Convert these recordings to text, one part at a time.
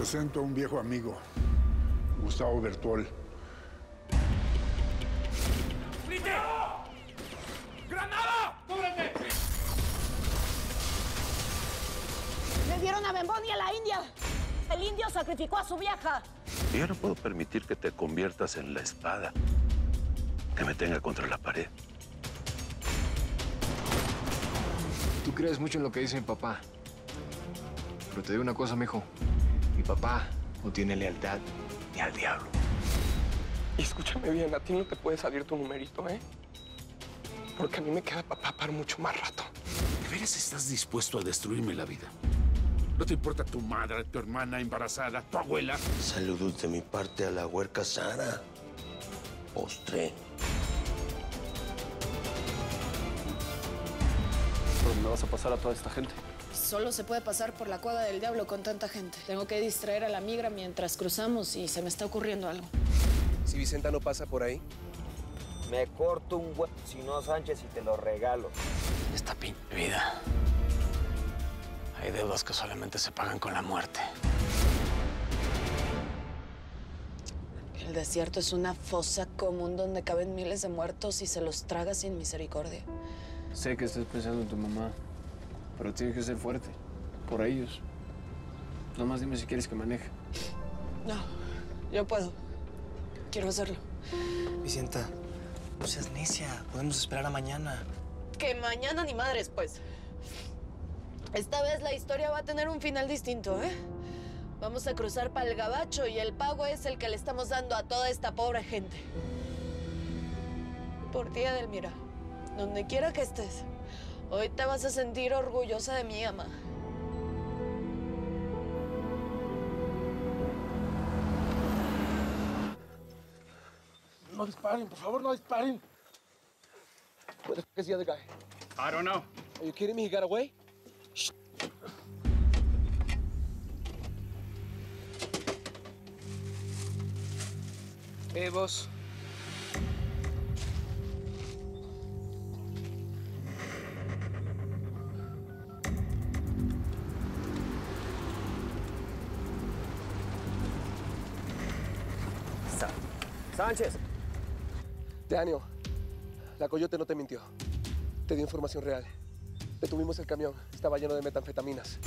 presento a un viejo amigo, Gustavo Bertol. ¡Grite! ¡Granada! ¡Cúbrete! Le dieron a Bembón y a la India. El indio sacrificó a su vieja. Yo no puedo permitir que te conviertas en la espada que me tenga contra la pared. Tú crees mucho en lo que dice mi papá. Pero te digo una cosa, mijo. Mi papá no tiene lealtad ni al diablo. Y escúchame bien, a ti no te puede salir tu numerito, ¿eh? Porque a mí me queda papá para mucho más rato. ¿De veras estás dispuesto a destruirme la vida? ¿No te importa tu madre, tu hermana embarazada, tu abuela? Saludos de mi parte a la huerca Sara. Postre. ¿Por dónde vas a pasar a toda esta gente? Solo se puede pasar por la cueva del diablo con tanta gente. Tengo que distraer a la migra mientras cruzamos y se me está ocurriendo algo. Si Vicenta no pasa por ahí. Me corto un huevo, si no, Sánchez, y te lo regalo. Esta pinche vida. Hay deudas que solamente se pagan con la muerte. El desierto es una fosa común donde caben miles de muertos y se los traga sin misericordia. Sé que estás pensando en tu mamá, pero tienes que ser fuerte. Por ellos. Nomás dime si quieres que maneje. No, yo puedo. Quiero hacerlo. Vicenta, no seas necia. Podemos esperar a mañana. Que mañana ni madres, pues. Esta vez la historia va a tener un final distinto, ¿eh? Vamos a cruzar para el gabacho y el pago es el que le estamos dando a toda esta pobre gente. Por ti, Edelmira, donde quiera que estés, hoy te vas a sentir orgullosa de mi ama. No disparen, por favor, no disparen. Where the fuck is the other guy? I don't know. Are you kidding me? He got away? Vos. Sánchez. Daniel, la Coyote no te mintió. Te dio información real. Detuvimos el camión. Estaba lleno de metanfetaminas.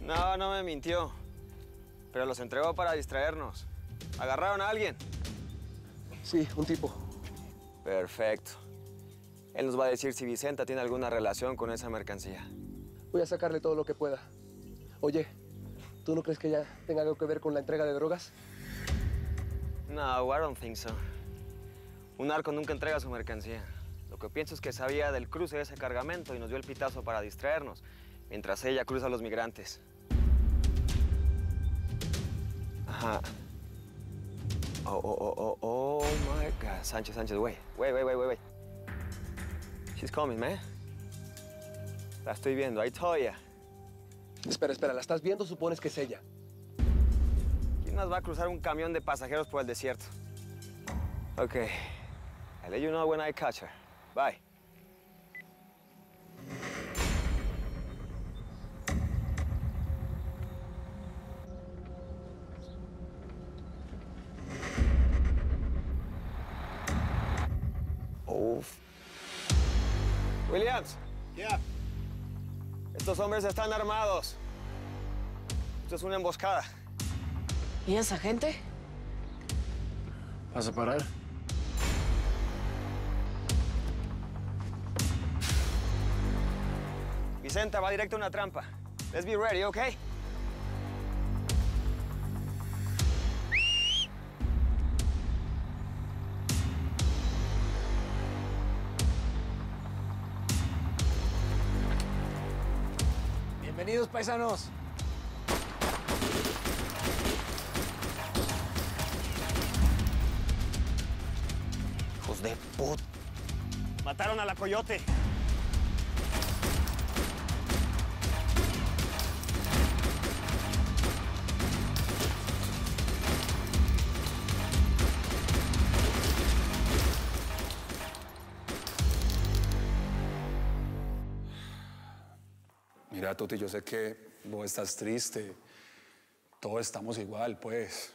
No, no me mintió. Pero los entregó para distraernos. ¿Agarraron a alguien? Sí, un tipo. Perfecto. Él nos va a decir si Vicenta tiene alguna relación con esa mercancía. Voy a sacarle todo lo que pueda. Oye, ¿tú no crees que ella tenga algo que ver con la entrega de drogas? No, I don't think so. Un narco nunca entrega su mercancía. Lo que pienso es que sabía del cruce de ese cargamento y nos dio el pitazo para distraernos, mientras ella cruza a los migrantes. Ajá. Oh my God. Sánchez, wait. She's coming, man. La estoy viendo, I told ya. Espera, ¿la estás viendo? Supones que es ella. ¿Quién más va a cruzar un camión de pasajeros por el desierto? Ok. I'll let you know when I catch her. Bye. Uf. Williams. Yeah. Estos hombres están armados. Esto es una emboscada. ¿Y esa gente? ¿Vas a parar? Vicenta va directo a una trampa. Let's be ready, okay? Bienvenidos, paisanos. Hijos de puta. Mataron a la Coyote. Mira, Tuti, yo sé que vos estás triste, Todos estamos igual, pues.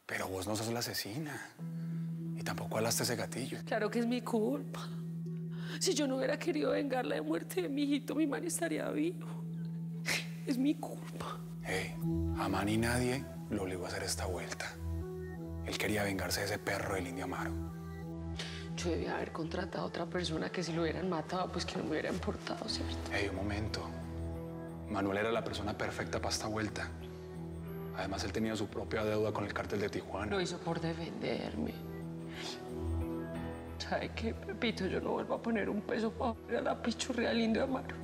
Pero vos no sos la asesina. Y tampoco alaste ese gatillo. Claro que es mi culpa. Si yo no hubiera querido vengar la muerte de mi hijito, mi Manny estaría vivo. Es mi culpa. Hey, a Manny nadie lo obligó a hacer esta vuelta. Él quería vengarse de ese perro del Indio Amaro. Yo debía haber contratado a otra persona que si lo hubieran matado, pues que no me hubiera importado, ¿cierto? Hey, un momento. Manuel era la persona perfecta para esta vuelta. Además, él tenía su propia deuda con el cártel de Tijuana. Lo hizo por defenderme. ¿Sabe qué, Pepito? Yo no vuelvo a poner un peso para ver a la pichurria del Indio Amaro.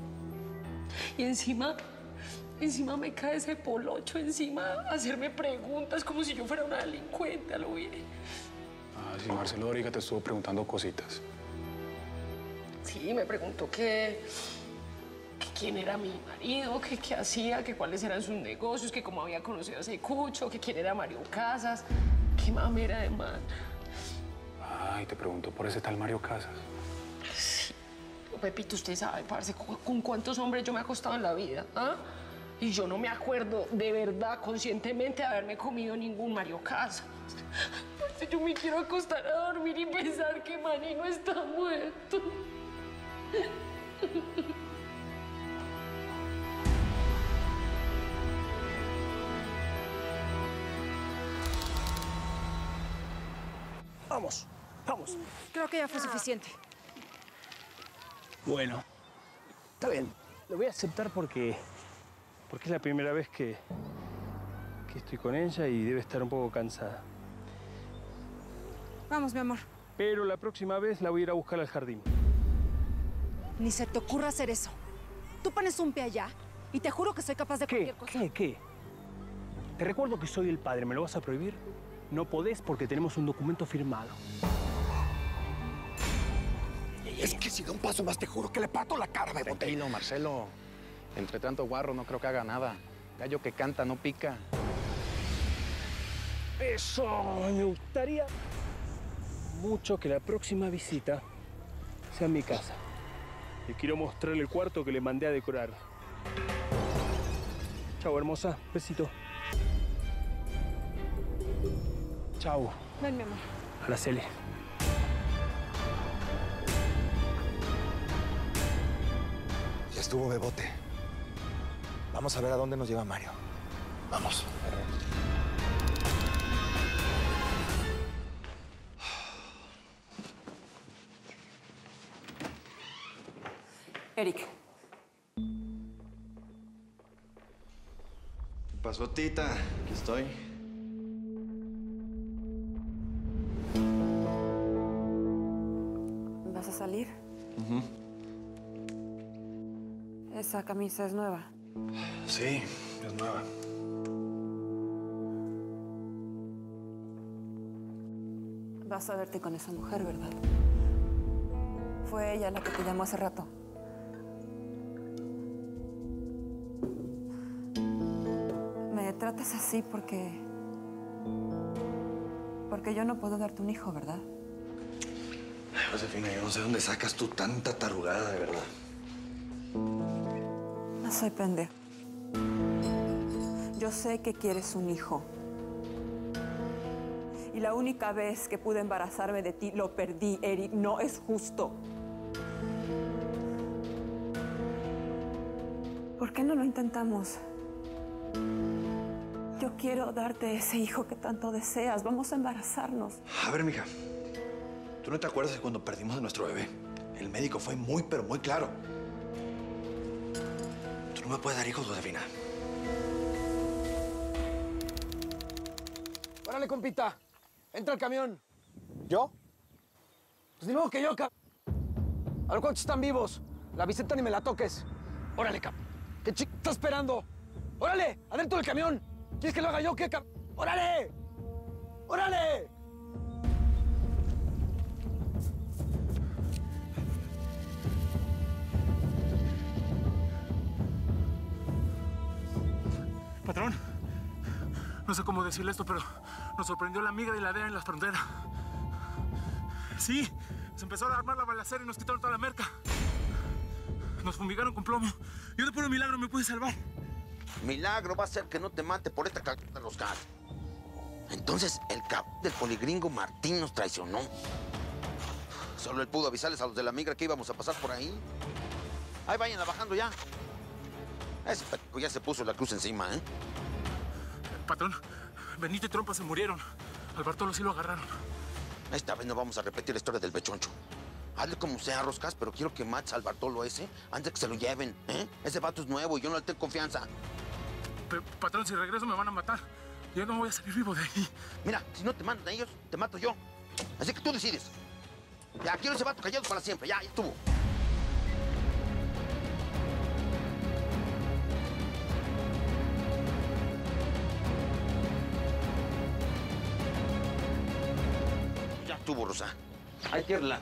Y encima me cae ese polocho encima a hacerme preguntas como si yo fuera una delincuente, a lo bien. Ah, sí, Marcelo Doriga te estuvo preguntando cositas. Sí, me preguntó que quién era mi marido, que qué hacía, que cuáles eran sus negocios, que cómo había conocido a ese cucho, que quién era Mario Casas, qué mamera de man. Ay, te preguntó por ese tal Mario Casas. Sí. Pepito, usted sabe, parce, con cuántos hombres yo me he acostado en la vida, ¿ah? Y yo no me acuerdo de verdad, conscientemente, de haberme comido ningún Mario Casas. Parce, yo me quiero acostar a dormir y pensar que Manny no está muerto. Vamos, vamos. Creo que ya fue suficiente. Bueno, está bien. Lo voy a aceptar porque es la primera vez que estoy con ella y debe estar un poco cansada. Vamos, mi amor. Pero la próxima vez la voy a ir a buscar al jardín. Ni se te ocurra hacer eso. Tú pones un pie allá y te juro que soy capaz de cualquier cosa. ¿Qué? Te recuerdo que soy el padre. ¿Me lo vas a prohibir? No podés porque tenemos un documento firmado. Es que si da un paso más, te juro que le parto la cara, Bebote. Tranquilo, Marcelo. Entre tanto guarro no creo que haga nada. Gallo que canta no pica. Eso, me gustaría mucho que la próxima visita sea en mi casa. Le quiero mostrarle el cuarto que le mandé a decorar. Chau, hermosa. Besito. Chau. Ven, mi amor. Araceli. Ya estuvo, Bebote. Vamos a ver a dónde nos lleva Mario. Vamos. Eric. ¿Qué pasó, Tita? Aquí estoy. ¿Vas a salir? Esa camisa es nueva. Sí, es nueva. Vas a verte con esa mujer, ¿verdad? Fue ella la que te llamó hace rato. Me tratas así porque yo no puedo darte un hijo, ¿verdad? Josefina, yo no sé dónde sacas tú tanta tarugada, de verdad. No soy pendejo. Yo sé que quieres un hijo. Y la única vez que pude embarazarme de ti, lo perdí, Eric. No es justo. ¿Por qué no lo intentamos? Yo quiero darte ese hijo que tanto deseas. Vamos a embarazarnos. A ver, mija. ¿Tú no te acuerdas de cuando perdimos a nuestro bebé? El médico fue muy, pero muy claro. Tú no me puedes dar hijos, Josefina. ¡Órale, compita! ¡Entra al camión! ¿Yo? Pues ni modo que yo, A ver cuántos están vivos. La Vicenta ni me la toques. ¡Órale, ¿Qué chico está esperando? ¡Órale! ¡Adentro del camión! ¿Quieres que lo haga yo? ¿Qué, ¡Órale! ¡Órale! Patrón, no sé cómo decirle esto, pero nos sorprendió la migra y la DEA en la frontera. Sí, se empezó a armar la balacera y nos quitaron toda la merca. Nos fumigaron con plomo. Yo de puro milagro me pude salvar. Milagro va a ser que no te mate por esta cagada de roscas. Entonces, el cabrón del poligringo Martín nos traicionó. Solo él pudo avisarles a los de la migra que íbamos a pasar por ahí. Ahí vayan bajando ya. Ese p*** ya se puso la cruz encima, ¿eh? Patrón, Benito y Trompa se murieron. Al Bartolo sí lo agarraron. Esta vez no vamos a repetir la historia del Bechoncho. Hazle como sea, Roscas, pero quiero que mates al Bartolo ese antes de que se lo lleven, ¿eh? Ese vato es nuevo y yo no le tengo confianza. Patrón, si regreso me van a matar. Yo no voy a salir vivo de ahí. Mira, si no te mandan ellos, te mato yo. Así que tú decides. Ya, quiero ese vato callado para siempre. Ya estuvo. Ya estuvo, Rosa. Hay que irla.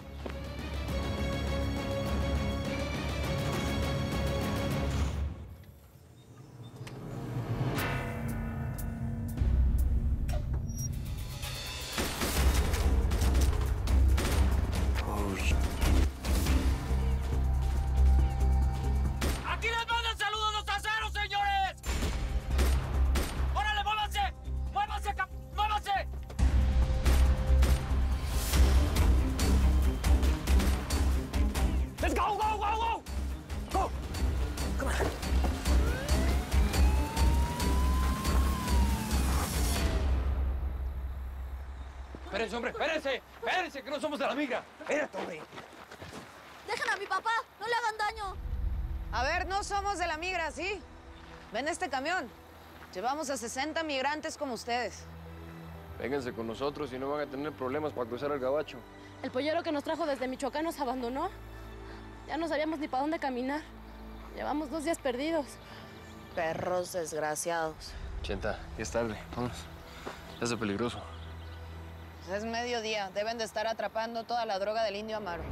¡Aquí les mandan saludos los aceros, señores! ¡Órale, muévanse! ¡Muévanse, muévanse! ¡Let's go, go, go, go! ¡Go! ¡Come on! Espérense, hombre, espérense. Espérense, que no somos de la migra. Espérate, hombre. ¡Dejen a mi papá! ¡No le hagan daño! A ver, no somos de la migra, ¿sí? Ven este camión. Llevamos a 60 migrantes como ustedes. Vénganse con nosotros y no van a tener problemas para cruzar el gabacho. El pollero que nos trajo desde Michoacán nos abandonó. Ya no sabíamos ni para dónde caminar. Llevamos 2 días perdidos. Perros desgraciados. Chenta, ya es tarde. Vamos. Ya es peligroso. Es mediodía. Deben de estar atrapando toda la droga del Indio Amaro.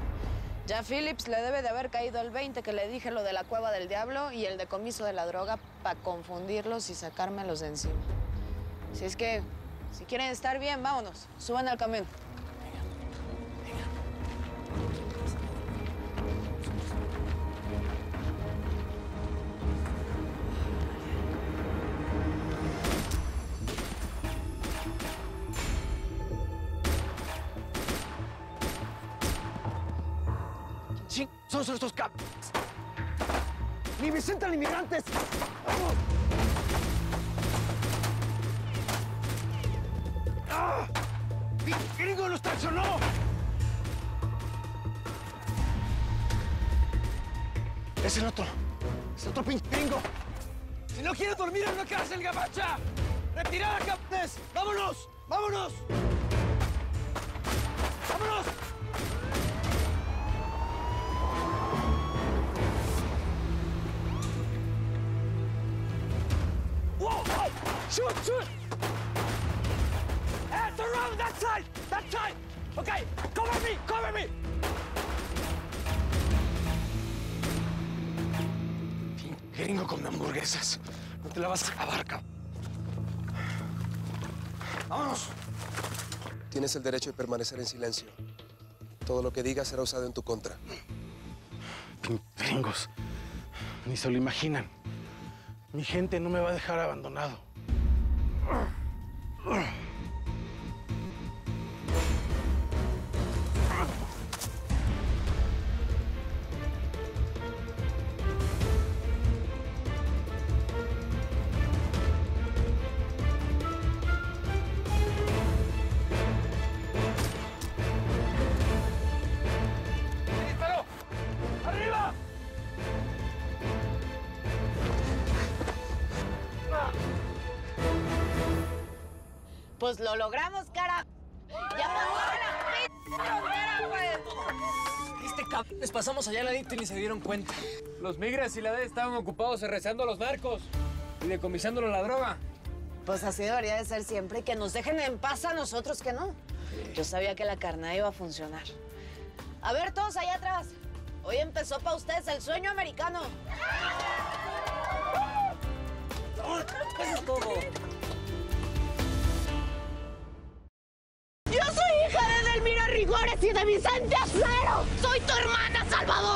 Ya a Phillips le debe de haber caído el 20 que le dije lo de la Cueva del Diablo y el decomiso de la droga para confundirlos y sacármelos de encima. Si es que, si quieren estar bien, vámonos. Suban al camión. Sí, son estos cap... ¡Ni Vicenta ni migrantes! ¡Ah! ¡Mi gringo nos traicionó! Es el otro pinche gringo. Si no quiere dormir en una cárcel gabacha, retirada, capnes. ¡Vámonos! ¡Vámonos! ¡Vámonos! Whoa! Oh! Shoot! Shoot! Turn around that side! That side! Okay! Cover me! Cover me! Gringo con hamburguesas. No te la vas a acabar, cabrón. ¡Vámonos! Tienes el derecho de permanecer en silencio. Todo lo que digas será usado en tu contra. Gringos. Ni se lo imaginan. Mi gente no me va a dejar abandonado. ¡Disparo! ¡Arriba! Pues lo logramos, cara. ¡Ya pasó la p*** frontera, pues! Les pasamos allá al ladito y ni se dieron cuenta. Los migras y la D estaban ocupados arrestando a los narcos y decomisándolo la droga. Pues así debería de ser siempre, que nos dejen en paz a nosotros que no. Yo sabía que la carnada iba a funcionar. A ver, todos allá atrás. Hoy empezó para ustedes el sueño americano. Eso es todo. ¡Yo soy hija de Delmira Rigores y de Vicente Acero! ¡Soy tu hermana, Salvador!